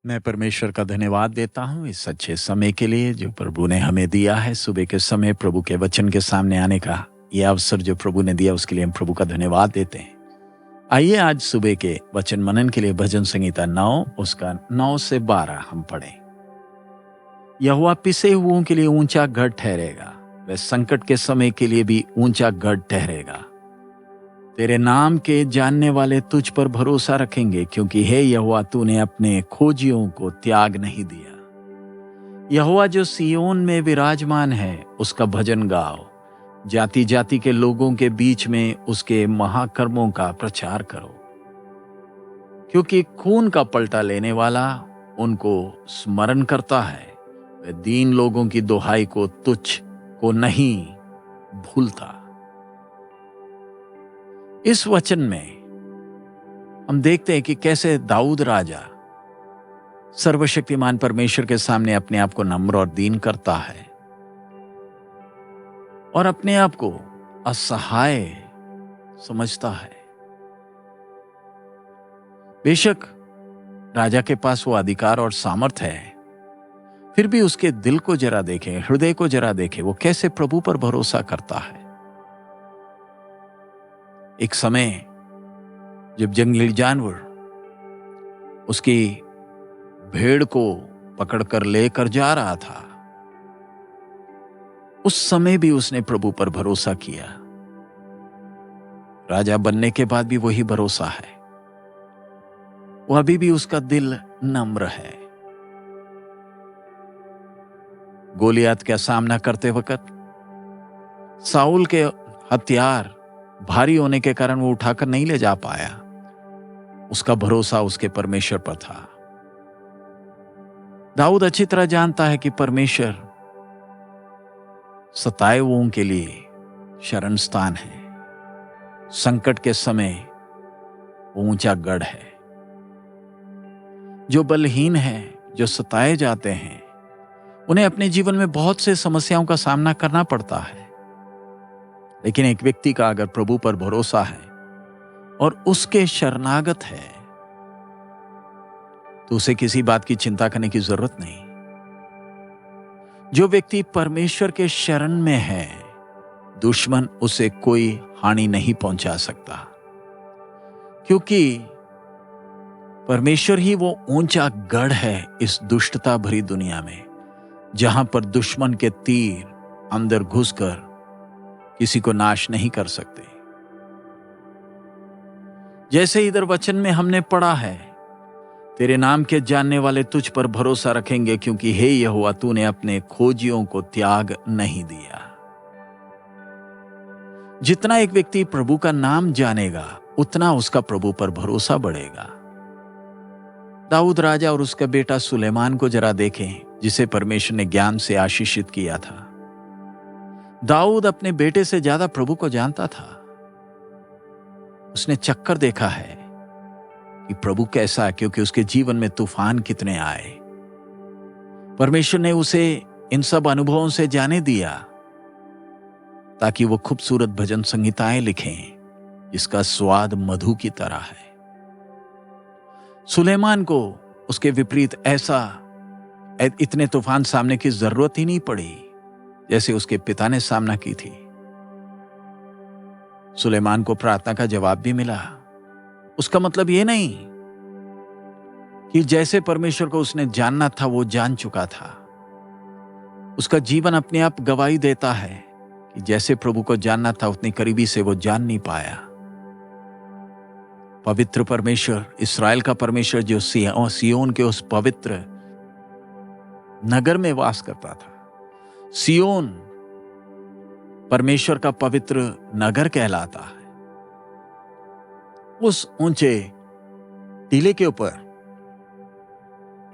मैं परमेश्वर का धन्यवाद देता हूँ इस अच्छे समय के लिए जो प्रभु ने हमें दिया है। सुबह के समय प्रभु के वचन के सामने आने का यह अवसर जो प्रभु ने दिया उसके लिए हम प्रभु का धन्यवाद देते हैं। आइए आज सुबह के वचन मनन के लिए भजन संहिता 9 उसका 9 से 12 हम पढ़ें। यहोवा पिसे हुओं के लिए ऊंचा गढ़ ठहरेगा, वह संकट के समय के लिए भी ऊंचा गढ़ ठहरेगा। तेरे नाम के जानने वाले तुझ पर भरोसा रखेंगे, क्योंकि हे यहोवा तूने अपने खोजियों को त्याग नहीं दिया। यहोवा जो सियोन में विराजमान है उसका भजन गाओ, जाति जाति के लोगों के बीच में उसके महाकर्मों का प्रचार करो। क्योंकि खून का पलटा लेने वाला उनको स्मरण करता है, वह दीन लोगों की दुहाई को तुच्छ को नहीं भूलता। इस वचन में हम देखते हैं कि कैसे दाऊद राजा सर्वशक्तिमान परमेश्वर के सामने अपने आप को नम्र और दीन करता है और अपने आप को असहाय समझता है। बेशक राजा के पास वो अधिकार और सामर्थ है, फिर भी उसके दिल को जरा देखें, हृदय को जरा देखें, वो कैसे प्रभु पर भरोसा करता है। एक समय जब जंगली जानवर उसकी भेड़ को पकड़कर लेकर जा रहा था, उस समय भी उसने प्रभु पर भरोसा किया। राजा बनने के बाद भी वही भरोसा है, वो अभी भी उसका दिल नम्र है। गोलियत का सामना करते वक्त साउल के हथियार भारी होने के कारण वो उठाकर नहीं ले जा पाया, उसका भरोसा उसके परमेश्वर पर था। दाऊद अच्छी तरह जानता है कि परमेश्वर सताए हुओं के लिए शरण स्थान है, संकट के समय वो ऊंचा गढ़ है। जो बलहीन है, जो सताए जाते हैं, उन्हें अपने जीवन में बहुत से समस्याओं का सामना करना पड़ता है, लेकिन एक व्यक्ति का अगर प्रभु पर भरोसा है और उसके शरणागत है तो उसे किसी बात की चिंता करने की जरूरत नहीं। जो व्यक्ति परमेश्वर के शरण में है, दुश्मन उसे कोई हानि नहीं पहुंचा सकता, क्योंकि परमेश्वर ही वो ऊंचा गढ़ है इस दुष्टता भरी दुनिया में, जहां पर दुश्मन के तीर अंदर घुसकर किसी को नाश नहीं कर सकते। जैसे इधर वचन में हमने पढ़ा है, तेरे नाम के जानने वाले तुझ पर भरोसा रखेंगे, क्योंकि हे यहोवा तूने अपने खोजियों को त्याग नहीं दिया। जितना एक व्यक्ति प्रभु का नाम जानेगा, उतना उसका प्रभु पर भरोसा बढ़ेगा। दाऊद राजा और उसका बेटा सुलेमान को जरा देखें, जिसे परमेश्वर ने ज्ञान से आशीषित किया था। दाऊद अपने बेटे से ज्यादा प्रभु को जानता था। उसने चक्कर देखा है कि प्रभु कैसा है, क्योंकि उसके जीवन में तूफान कितने आए। परमेश्वर ने उसे इन सब अनुभवों से जाने दिया ताकि वो खूबसूरत भजन संहिताएं लिखें, जिसका स्वाद मधु की तरह है। सुलेमान को उसके विपरीत इतने तूफान सामने की जरूरत ही नहीं पड़ी जैसे उसके पिता ने सामना की थी। सुलेमान को प्रार्थना का जवाब भी मिला। उसका मतलब यह नहीं कि जैसे परमेश्वर को उसने जानना था वो जान चुका था। उसका जीवन अपने आप गवाही देता है कि जैसे प्रभु को जानना था उतनी करीबी से वो जान नहीं पाया। पवित्र परमेश्वर, इस्राएल का परमेश्वर, जो सियोन के उस पवित्र नगर में वास करता था। सियोन परमेश्वर का पवित्र नगर कहलाता है। उस ऊंचे टीले के ऊपर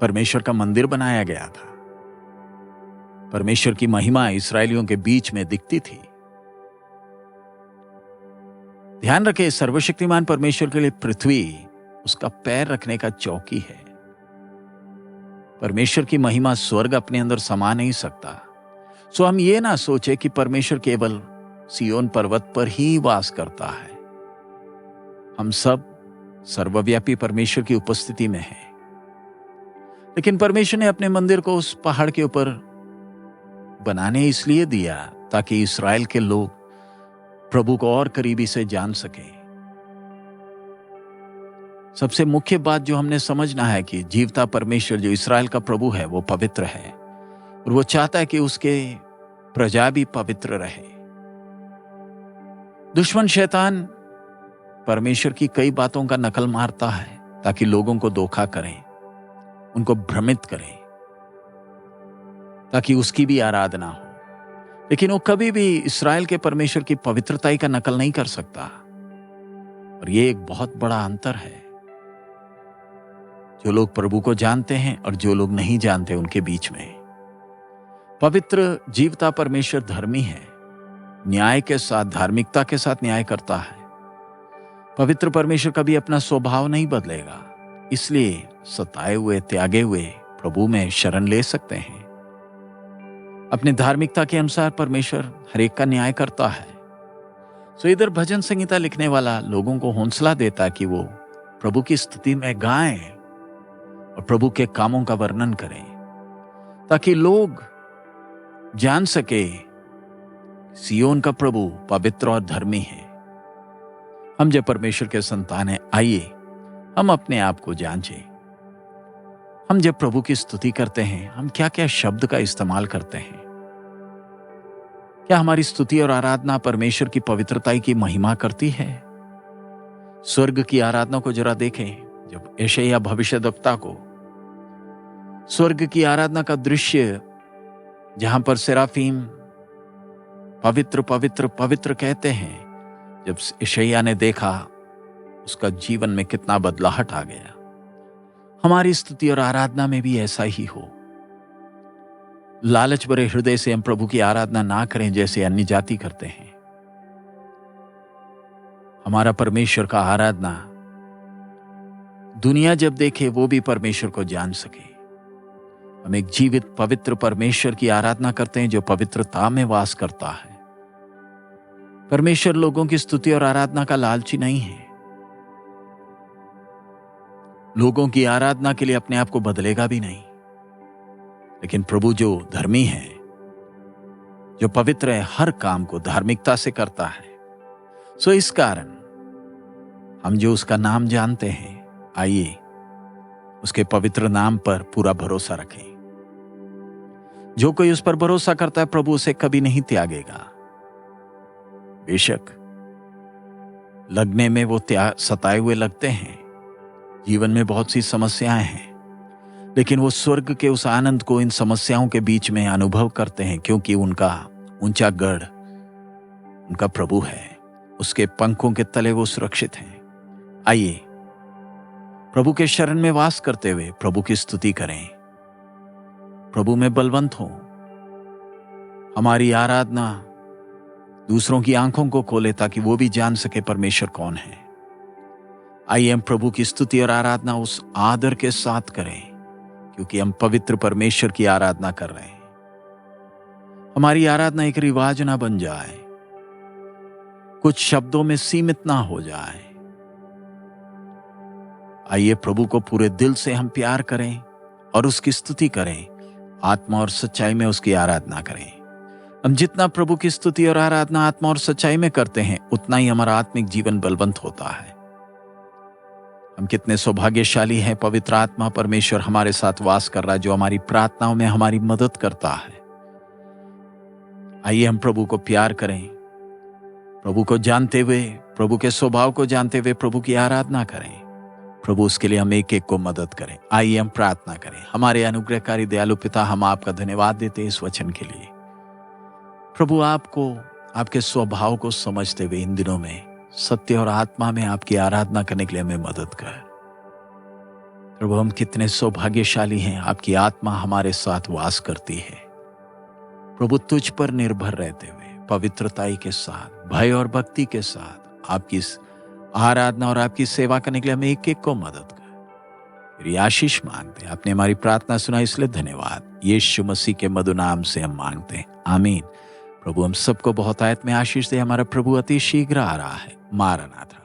परमेश्वर का मंदिर बनाया गया था। परमेश्वर की महिमा इस्राएलियों के बीच में दिखती थी। ध्यान रखें, सर्वशक्तिमान परमेश्वर के लिए पृथ्वी उसका पैर रखने का चौकी है। परमेश्वर की महिमा स्वर्ग अपने अंदर समा नहीं सकता। सो हम ये ना सोचे कि परमेश्वर केवल सियोन पर्वत पर ही वास करता है। हम सब सर्वव्यापी परमेश्वर की उपस्थिति में हैं। लेकिन परमेश्वर ने अपने मंदिर को उस पहाड़ के ऊपर बनाने इसलिए दिया ताकि इस्राएल के लोग प्रभु को और करीबी से जान सके। सबसे मुख्य बात जो हमने समझना है कि जीवता परमेश्वर जो इस्राएल का प्रभु है वो पवित्र है और वो चाहता है कि उसके प्रजा भी पवित्र रहे। दुश्मन शैतान परमेश्वर की कई बातों का नकल मारता है ताकि लोगों को धोखा करें, उनको भ्रमित करें, ताकि उसकी भी आराधना हो। लेकिन वो कभी भी इस्राएल के परमेश्वर की पवित्रता का नकल नहीं कर सकता। और ये एक बहुत बड़ा अंतर है जो लोग प्रभु को जानते हैं और जो लोग नहीं जानते उनके बीच में। पवित्र जीवता परमेश्वर धर्मी है, न्याय के साथ, धार्मिकता के साथ न्याय करता है। पवित्र परमेश्वर कभी अपना स्वभाव नहीं बदलेगा, इसलिए सताए हुए, त्यागे हुए प्रभु में शरण ले सकते हैं। अपनी धार्मिकता के अनुसार परमेश्वर हर एक का न्याय करता है। सो इधर भजन संहिता लिखने वाला लोगों को हौसला देता कि वो प्रभु की स्तुति में गाएं और प्रभु के कामों का वर्णन करें, ताकि लोग जान सके सियोन का प्रभु पवित्र और धर्मी है। हम जब परमेश्वर के संतान हैं, आइए हम अपने आप को जांचें। हम जब प्रभु की स्तुति करते हैं, हम क्या क्या शब्द का इस्तेमाल करते हैं? क्या हमारी स्तुति और आराधना परमेश्वर की पवित्रता की महिमा करती है? स्वर्ग की आराधना को जरा देखें। जब यशायाह भविष्यद्वक्ता को स्वर्ग की आराधना का दृश्य, जहां पर सेराफीम पवित्र पवित्र पवित्र कहते हैं, जब यशायाह ने देखा, उसका जीवन में कितना बदलाहट आ गया। हमारी स्तुति और आराधना में भी ऐसा ही हो। लालच भरे हृदय से हम प्रभु की आराधना ना करें जैसे अन्य जाति करते हैं। हमारा परमेश्वर का आराधना दुनिया जब देखे वो भी परमेश्वर को जान सके। हम एक जीवित पवित्र परमेश्वर की आराधना करते हैं जो पवित्रता में वास करता है। परमेश्वर लोगों की स्तुति और आराधना का लालची नहीं है। लोगों की आराधना के लिए अपने आप को बदलेगा भी नहीं। लेकिन प्रभु जो धर्मी है, जो पवित्र है, हर काम को धार्मिकता से करता है। सो इस कारण हम जो उसका नाम जानते हैं, आइए उसके पवित्र नाम पर पूरा भरोसा रखें। जो कोई उस पर भरोसा करता है, प्रभु उसे कभी नहीं त्यागेगा। बेशक लगने में वो सताए हुए लगते हैं, जीवन में बहुत सी समस्याएं हैं, लेकिन वो स्वर्ग के उस आनंद को इन समस्याओं के बीच में अनुभव करते हैं, क्योंकि उनका ऊंचा गढ़ उनका प्रभु है। उसके पंखों के तले वो सुरक्षित हैं। आइए प्रभु के शरण में वास करते हुए प्रभु की स्तुति करें, प्रभु में बलवंत हो। हमारी आराधना दूसरों की आंखों को खोले ताकि वो भी जान सके परमेश्वर कौन है। आइए हम प्रभु की स्तुति और आराधना उस आदर के साथ करें, क्योंकि हम पवित्र परमेश्वर की आराधना कर रहे हैं। हमारी आराधना एक रिवाज ना बन जाए, कुछ शब्दों में सीमित ना हो जाए। आइए प्रभु को पूरे दिल से हम प्यार करें और उसकी स्तुति करें, आत्मा और सच्चाई में उसकी आराधना करें। हम जितना प्रभु की स्तुति और आराधना आत्मा और सच्चाई में करते हैं, उतना ही हमारा आत्मिक जीवन बलवंत होता है। हम कितने सौभाग्यशाली हैं, पवित्र आत्मा परमेश्वर हमारे साथ वास कर रहा है, जो हमारी प्रार्थनाओं में हमारी मदद करता है। आइए हम प्रभु को प्यार करें, प्रभु को जानते हुए, प्रभु के स्वभाव को जानते हुए प्रभु की आराधना करें। प्रभु उसके लिए हम एक एक को मदद करें। आइए हम प्रार्थना करें। हमारे अनुग्रहकारी दयालु पिता, हम आपका धन्यवाद देते हैं इस वचन के लिए। प्रभु आपको, आपके स्वभाव को समझते हुए इन दिनों में सत्य और आत्मा में आपकी आराधना करने के लिए हमें मदद कर। प्रभु हम कितने सौभाग्यशाली हैं, आपकी आत्मा हमारे साथ वास करती है। प्रभु तुझ पर निर्भर रहते हुए पवित्रताई के साथ, भय और भक्ति के साथ आपकी आराधना और आपकी सेवा करने के लिए हमें एक एक को मदद कर। तेरी आशीष मांगते हैं। आपने हमारी प्रार्थना सुना, इसलिए धन्यवाद। यीशु मसीह के मधुर नाम से हम मांगते हैं, आमीन। प्रभु हम सबको बहुत आयत में आशीष दे। हमारा प्रभु अति शीघ्र आ रहा है। मारनाथा।